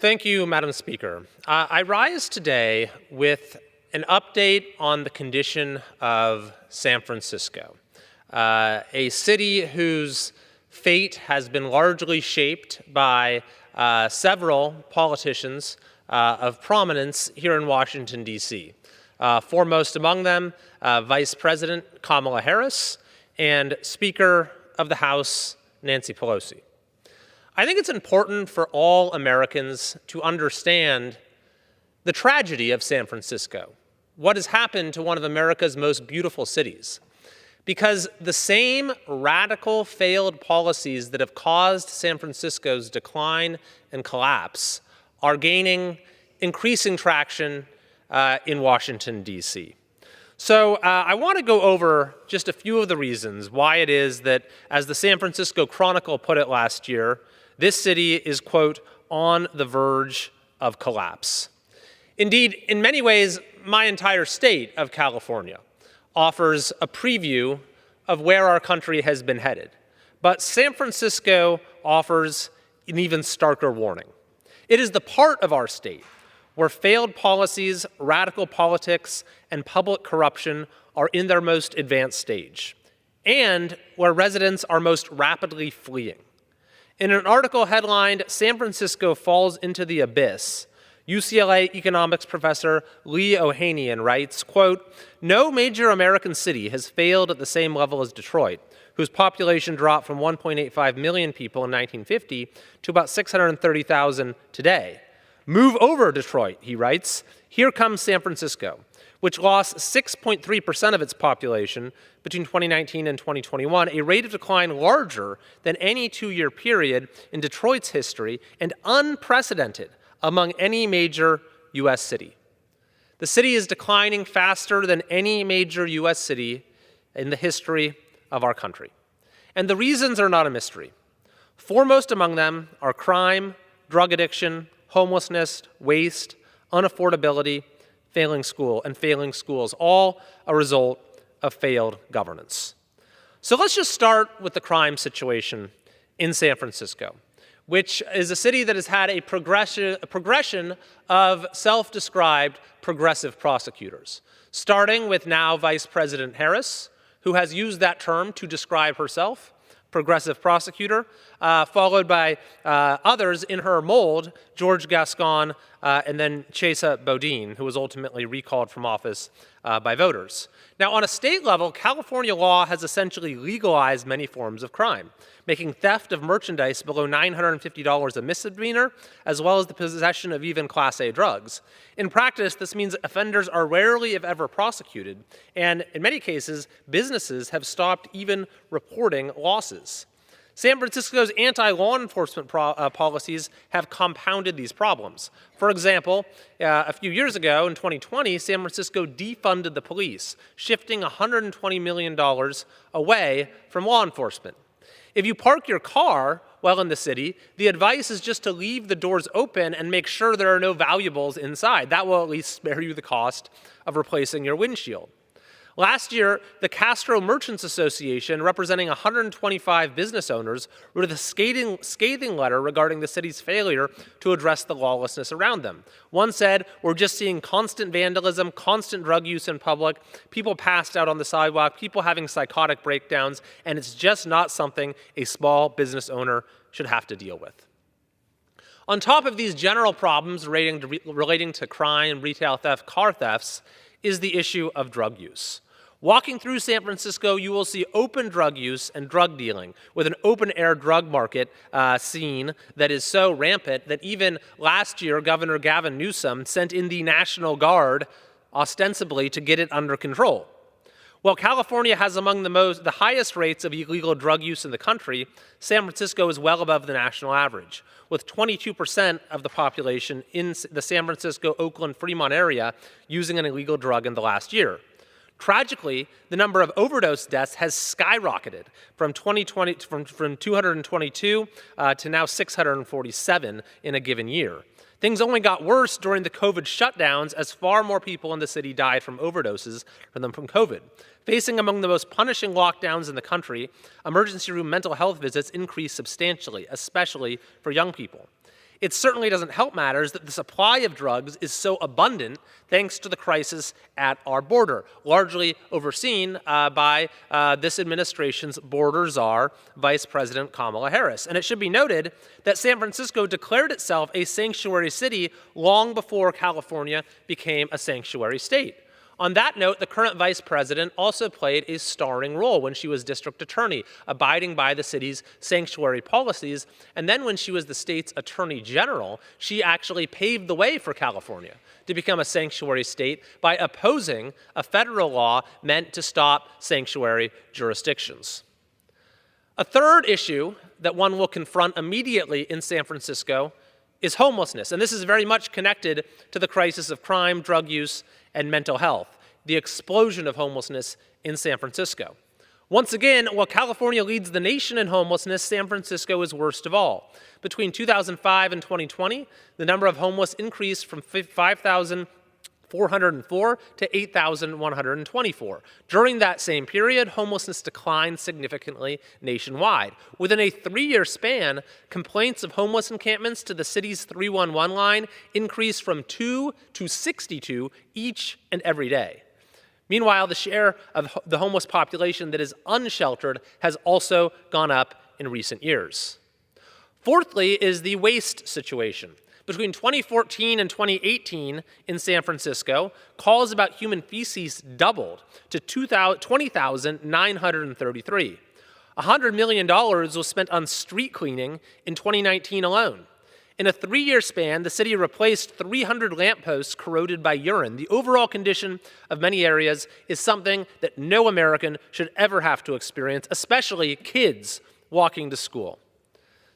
Thank you, Madam Speaker. I rise today with an update on the condition of San Francisco, a city whose fate has been largely shaped by several politicians of prominence here in Washington, D.C. Foremost among them, Vice President Kamala Harris and Speaker of the House Nancy Pelosi. I think it's important for all Americans to understand the tragedy of San Francisco, what has happened to one of America's most beautiful cities, because the same radical failed policies that have caused San Francisco's decline and collapse are gaining increasing traction in Washington, D.C. So I want to go over just a few of the reasons why it is that, as the San Francisco Chronicle put it last year, this city is, quote, on the verge of collapse. Indeed, in many ways, my entire state of California offers a preview of where our country has been headed. But San Francisco offers an even starker warning. It is the part of our state where failed policies, radical politics, and public corruption are in their most advanced stage, and where residents are most rapidly fleeing. In an article headlined, "San Francisco Falls into the Abyss," UCLA economics professor Lee Ohanian writes, quote, "No major American city has failed at the same level as Detroit, whose population dropped from 1.85 million people in 1950 to about 630,000 today. Move over Detroit," he writes. "Here comes San Francisco, which lost 6.3% of its population between 2019 and 2021, a rate of decline larger than any two-year period in Detroit's history and unprecedented among any major U.S. city. The city is declining faster than any major U.S. city in the history of our country. And the reasons are not a mystery. Foremost among them are crime, drug addiction, homelessness, waste, unaffordability, failing schools, all a result of failed governance. So let's just start with the crime situation in San Francisco, which is a city that has had a progression of self-described progressive prosecutors, starting with now Vice President Harris, who has used that term to describe herself, progressive prosecutor, followed by others in her mold, George Gascon, and then Chesa Boudin, who was ultimately recalled from office by voters. Now, on a state level, California law has essentially legalized many forms of crime, making theft of merchandise below $950 a misdemeanor, as well as the possession of even Class A drugs. In practice, this means offenders are rarely, if ever, prosecuted, and in many cases, businesses have stopped even reporting losses. San Francisco's anti-law enforcement policies have compounded these problems. For example, a few years ago, in 2020, San Francisco defunded the police, shifting $120 million away from law enforcement. If you park your car while in the city, the advice is just to leave the doors open and make sure there are no valuables inside. That will at least spare you the cost of replacing your windshield. Last year, the Castro Merchants Association, representing 125 business owners, wrote a scathing letter regarding the city's failure to address the lawlessness around them. One said, "We're just seeing constant vandalism, constant drug use in public, people passed out on the sidewalk, people having psychotic breakdowns, and it's just not something a small business owner should have to deal with." On top of these general problems relating to crime, retail theft, car thefts, is the issue of drug use. Walking through San Francisco, you will see open drug use and drug dealing, with an open-air drug market scene that is so rampant that even last year, Governor Gavin Newsom sent in the National Guard, ostensibly, to get it under control. While California has among the highest rates of illegal drug use in the country, San Francisco is well above the national average, with 22% of the population in the San Francisco, Oakland, Fremont area using an illegal drug in the last year. Tragically, the number of overdose deaths has skyrocketed from 222 to now 647 in a given year. Things only got worse during the COVID shutdowns as far more people in the city died from overdoses than from COVID. Facing among the most punishing lockdowns in the country, emergency room mental health visits increased substantially, especially for young people. It certainly doesn't help matters that the supply of drugs is so abundant thanks to the crisis at our border, largely overseen by this administration's border czar, Vice President Kamala Harris. And it should be noted that San Francisco declared itself a sanctuary city long before California became a sanctuary state. On that note, the current vice president also played a starring role when she was district attorney, abiding by the city's sanctuary policies. And then when she was the state's attorney general, she actually paved the way for California to become a sanctuary state by opposing a federal law meant to stop sanctuary jurisdictions. A third issue that one will confront immediately in San Francisco is homelessness. And this is very much connected to the crisis of crime, drug use, and mental health, the explosion of homelessness in San Francisco. Once again, while California leads the nation in homelessness, San Francisco is worst of all. Between 2005 and 2020, the number of homeless increased from 5,404 to 8,124. During that same period, homelessness declined significantly nationwide. Within a 3-year span, complaints of homeless encampments to the city's 311 line increased from 2 to 62 each and every day. Meanwhile, the share of the homeless population that is unsheltered has also gone up in recent years. Fourthly is the waste situation. Between 2014 and 2018 in San Francisco, calls about human feces doubled to 20,933. $100 million was spent on street cleaning in 2019 alone. In a 3-year span, the city replaced 300 lampposts corroded by urine. The overall condition of many areas is something that no American should ever have to experience, especially kids walking to school.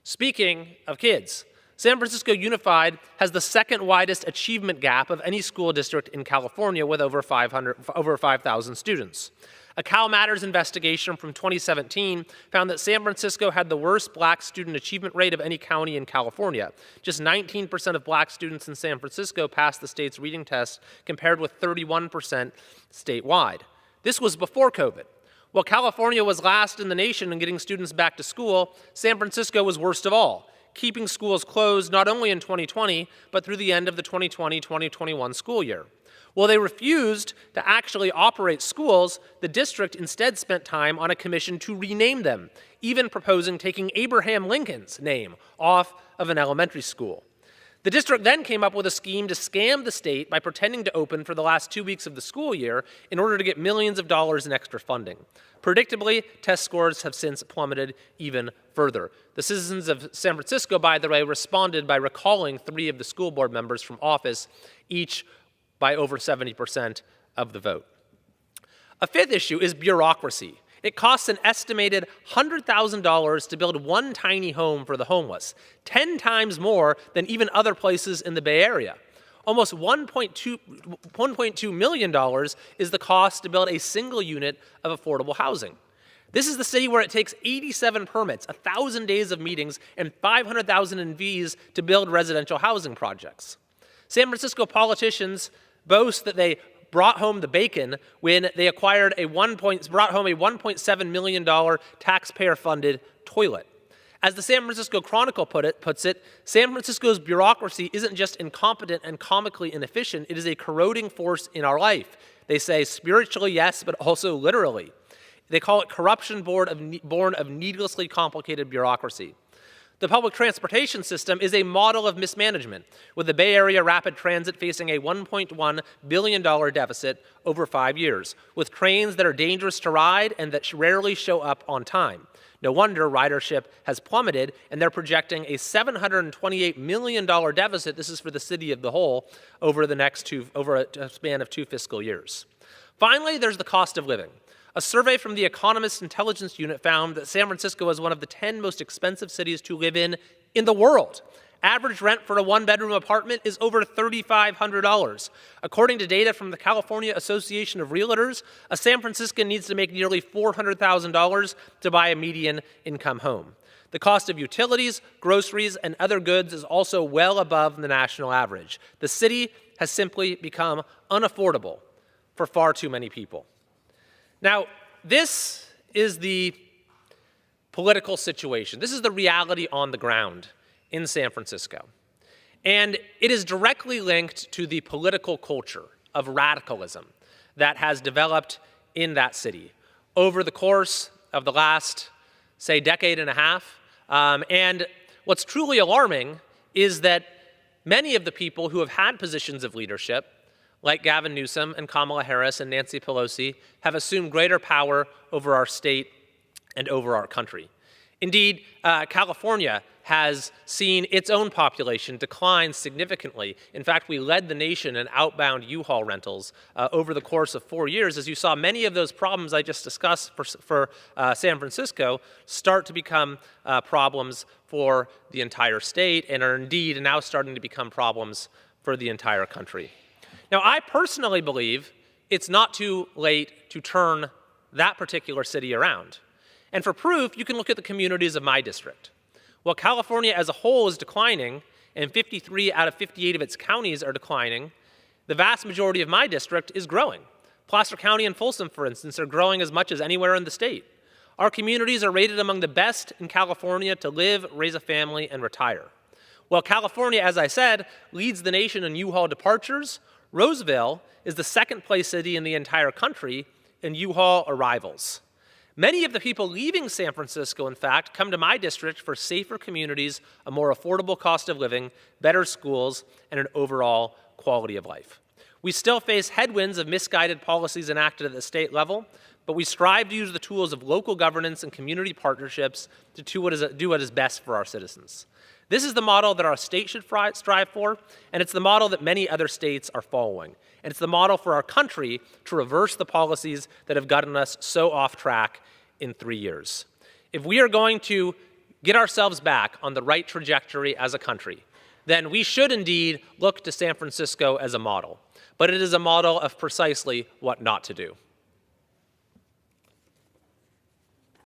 Speaking of kids, San Francisco Unified has the second widest achievement gap of any school district in California with over 5,000 students. A Cal Matters investigation from 2017 found that San Francisco had the worst black student achievement rate of any county in California. Just 19% of black students in San Francisco passed the state's reading test, compared with 31% statewide. This was before COVID. While California was last in the nation in getting students back to school, San Francisco was worst of all, keeping schools closed not only in 2020, but through the end of the 2020-2021 school year. While they refused to actually operate schools, the district instead spent time on a commission to rename them, even proposing taking Abraham Lincoln's name off of an elementary school. The district then came up with a scheme to scam the state by pretending to open for the last 2 weeks of the school year in order to get millions of dollars in extra funding. Predictably, test scores have since plummeted even further. The citizens of San Francisco, by the way, responded by recalling 3 of the school board members from office, each by over 70% of the vote. A fifth issue is bureaucracy. It costs an estimated $100,000 to build one tiny home for the homeless, 10 times more than even other places in the Bay Area. Almost $1.2 million is the cost to build a single unit of affordable housing. This is the city where it takes 87 permits, 1,000 days of meetings, and 500,000 in fees to build residential housing projects. San Francisco politicians boast that they brought home the bacon when they brought home a $1.7 million taxpayer-funded toilet. As the San Francisco Chronicle puts it, San Francisco's bureaucracy isn't just incompetent and comically inefficient, it is a corroding force in our life. They say spiritually, yes, but also literally. They call it corruption born of needlessly complicated bureaucracy. The public transportation system is a model of mismanagement, with the Bay Area Rapid Transit facing a $1.1 billion deficit over 5 years, with trains that are dangerous to ride and that rarely show up on time. No wonder ridership has plummeted, and they're projecting a $728 million deficit, this is for the city of the whole, over a span of 2 fiscal years. Finally, there's the cost of living. A survey from the Economist Intelligence Unit found that San Francisco is one of the 10 most expensive cities to live in the world. Average rent for a one-bedroom apartment is over $3,500. According to data from the California Association of Realtors, a San Franciscan needs to make nearly $400,000 to buy a median income home. The cost of utilities, groceries, and other goods is also well above the national average. The city has simply become unaffordable for far too many people. Now, this is the political situation. This is the reality on the ground in San Francisco. And it is directly linked to the political culture of radicalism that has developed in that city over the course of the last, say, decade and a half. And what's truly alarming is that many of the people who have had positions of leadership, like Gavin Newsom and Kamala Harris and Nancy Pelosi, have assumed greater power over our state and over our country. Indeed, California has seen its own population decline significantly. In fact, we led the nation in outbound U-Haul rentals over the course of 4 years, as you saw many of those problems I just discussed for San Francisco start to become problems for the entire state and are indeed now starting to become problems for the entire country. Now, I personally believe it's not too late to turn that particular city around. And for proof, you can look at the communities of my district. While California as a whole is declining, and 53 out of 58 of its counties are declining, the vast majority of my district is growing. Placer County and Folsom, for instance, are growing as much as anywhere in the state. Our communities are rated among the best in California to live, raise a family, and retire. While California, as I said, leads the nation in U-Haul departures, Roseville is the second-place city in the entire country in U-Haul arrivals. Many of the people leaving San Francisco, in fact, come to my district for safer communities, a more affordable cost of living, better schools, and an overall quality of life. We still face headwinds of misguided policies enacted at the state level, but we strive to use the tools of local governance and community partnerships to do what is best for our citizens. This is the model that our state should strive for, and it's the model that many other states are following. And it's the model for our country to reverse the policies that have gotten us so off track in 3 years. If we are going to get ourselves back on the right trajectory as a country, then we should indeed look to San Francisco as a model. But it is a model of precisely what not to do.